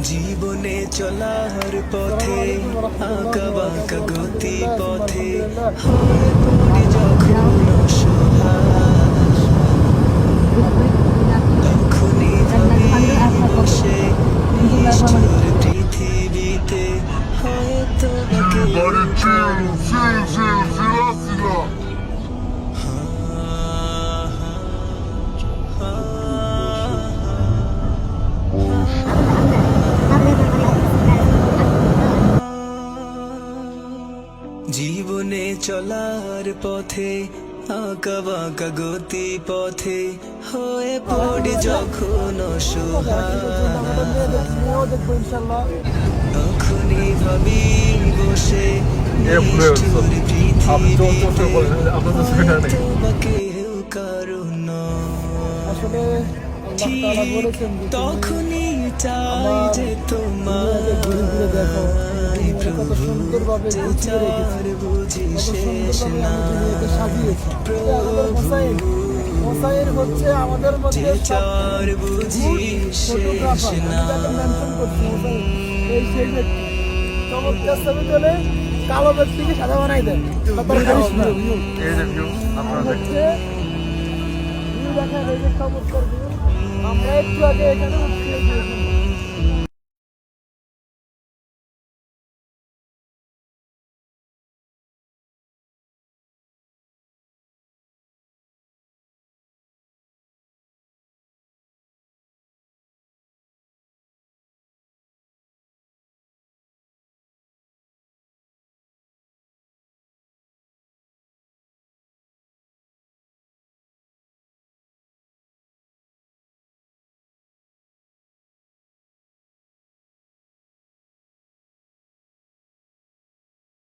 জীবনে চলার পথে আঁকা বাঁকা গতি পথে হয় পড়ে যখন অসহায়, তখনই ভাবি বসে নিষ্ঠুর পৃথিবীতে হয়তো বা জীবনে চলার পথে আঁকা বাঁকা গতি পথে হয়ে পড়ে যখন অসহায়, তখনই ভাবি বসে নিষ্ঠুর পৃথিবীতে হয়তো বা কেউ কারণ তখনই চাই যে তোমার চার বুঝি শেষ না হচ্ছে আমাদের মধ্যে চার বুঝি শেষ না। চমৎকার ছবি তোলে, কালো ব্যক্তিকে সাদা বানাই দেয়। আমরা একটু আগে এখানে